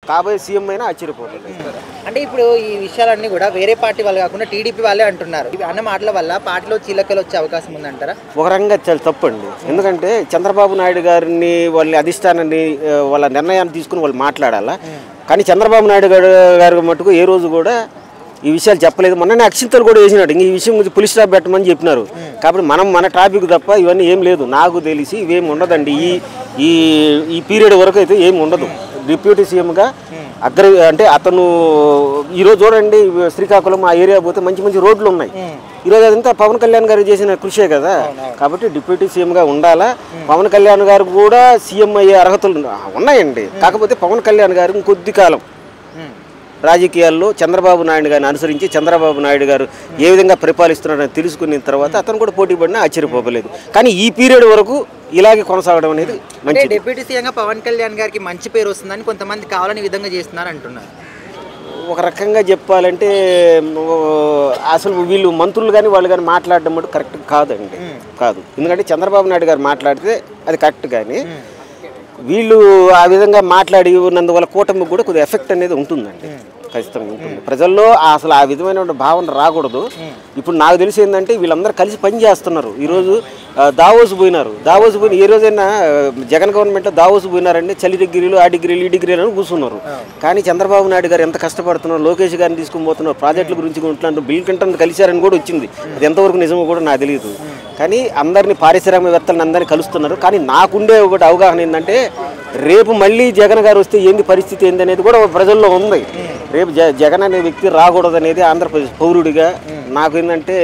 కాబోయే సీఎం అయినా ఆశ్చర్యపోతుంది. అంటే ఇప్పుడు ఈ విషయాలన్నీ కూడా వేరే పార్టీ వాళ్ళు కాకుండా టీడీపీ వాళ్ళే అంటున్నారు. ఇవి అన్న మాటల వల్ల పార్టీలో చీలకలు వచ్చే అవకాశం ఉందంటారా? ఒక రకంగా చాలా తప్పండి. ఎందుకంటే చంద్రబాబు నాయుడు గారిని వాళ్ళ అధిష్టానాన్ని వాళ్ళ నిర్ణయాన్ని తీసుకుని వాళ్ళు మాట్లాడాలా. కానీ చంద్రబాబు నాయుడు గారు మటుకు ఏ రోజు కూడా ఈ విషయాలు చెప్పలేదు. మొన్ననే అక్షింతలు కూడా వేసినాడు. ఇంక ఈ విషయం గురించి పులిస్ స్టాప్ పెట్టమని చెప్పినారు. కాబట్టి మన ట్రాఫిక్ తప్ప ఇవన్నీ ఏం లేదు. నాకు తెలిసి ఇవేమి ఉండదండి. ఈ పీరియడ్ వరకు అయితే ఏమి ఉండదు. డిప్యూటీ సీఎంగా అంటే అతను ఈరోజు చూడండి, శ్రీకాకుళం ఆ ఏరియా పోతే మంచి మంచి రోడ్లు ఉన్నాయి. ఈరోజు అదంతా పవన్ కళ్యాణ్ గారు చేసిన కృషే కదా. కాబట్టి డిప్యూటీ సీఎంగా ఉండాలా. పవన్ కళ్యాణ్ గారు కూడా సీఎం అయ్యే అర్హతలు ఉన్నాయండి. కాకపోతే పవన్ కళ్యాణ్ గారు ఇంకొద్ది కాలం రాజకీయాల్లో చంద్రబాబు నాయుడు గారిని అనుసరించి చంద్రబాబు నాయుడు గారు ఏ విధంగా పరిపాలిస్తున్నారని తెలుసుకున్న తర్వాత అతను కూడా పోటీ పడినా ఆశ్చర్యపోలేదు. కానీ ఈ పీరియడ్ వరకు ఇలాగే కొనసాగడం అనేది మంచి. డిప్యూటీ సీఎంగా పవన్ కళ్యాణ్ గారికి మంచి పేరు వస్తుందని కొంతమంది కావాలని విధంగా చేస్తున్నారు అంటున్నారు. ఒక రకంగా చెప్పాలంటే అసలు వీళ్ళు మంత్రులు కానీ వాళ్ళు కానీ మాట్లాడడం కూడా కరెక్ట్ కాదండి. కాదు. ఎందుకంటే చంద్రబాబు నాయుడు గారు మాట్లాడితే అది కరెక్ట్. కానీ వీళ్ళు ఆ విధంగా మాట్లాడి ఉన్నందువల్ల కూటమికి కూడా కొద్దిగా ఎఫెక్ట్ అనేది ఉంటుందండి. ఖచ్చితంగా ఉంటుంది. ప్రజల్లో అసలు ఆ విధమైన భావన రాకూడదు. ఇప్పుడు నాకు తెలిసి ఏంటంటే వీళ్ళందరూ కలిసి పని చేస్తున్నారు. ఈరోజు దావోస్ పోయినారు. ఏ రోజైనా జగన్ గవర్నమెంట్లో దావోస్ పోయినారండి. చలి డిగ్రీలు, ఆ డిగ్రీలు, ఈ డిగ్రీలు అని కూర్చున్నారు. కానీ చంద్రబాబు నాయుడు గారు ఎంత కష్టపడుతున్నారు, లోకేష్ గారిని తీసుకుని పోతున్నారు, ప్రాజెక్టుల గురించి ఉంటున్నారు, బిల్ క్లింటన్ కలిశారని కూడా వచ్చింది. అది ఎంతవరకు నిజమో కూడా నాకు తెలియదు. కానీ అందరినీ పారిశ్రామికవేత్తలను అందరినీ కలుస్తున్నారు. కానీ నాకుండే ఒకటి అవగాహన ఏంటంటే రేపు మళ్ళీ జగన్ గారు వస్తే ఏంది పరిస్థితి ఏంది అనేది కూడా ప్రజల్లో ఉంది. రేపు జగన్ అనే వ్యక్తి రాకూడదు అనేది ఆంధ్రప్రదేశ్ పౌరుడిగా నాకు ఏంటంటే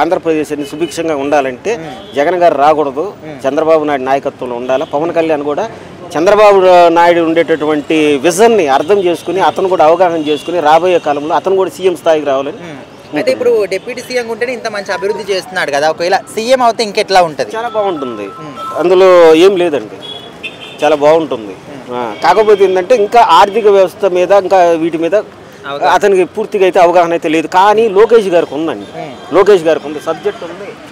ఆంధ్రప్రదేశ్ అనేది సుభిక్షంగా ఉండాలంటే జగన్ గారు రాకూడదు. చంద్రబాబు నాయుడు నాయకత్వంలో ఉండాలి. పవన్ కళ్యాణ్ కూడా చంద్రబాబు నాయుడు ఉండేటటువంటి విజన్ని అర్థం చేసుకుని అతను కూడా అవగాహన చేసుకుని రాబోయే కాలంలో అతను కూడా సీఎం స్థాయికి రావాలని. అయితే ఇప్పుడు డిప్యూటీ సీఎం ఉంటేనే ఇంత మంచి అభివృద్ధి చేస్తున్నాడు కదా, ఒకవేళ సీఎం అవుతే ఇంకెట్లా ఉంటుంది? చాలా బాగుంటుంది. అందులో ఏం లేదండి, చాలా బాగుంటుంది. కాకపోతే ఏంటంటే ఇంకా ఆర్థిక వ్యవస్థ మీద ఇంకా వీటి మీద అతనికి పూర్తిగా అయితే అవగాహన అయితే లేదు. కానీ లోకేష్ గారికి ఉందండి. లోకేష్ గారికి ఉంది, సబ్జెక్ట్ ఉంది.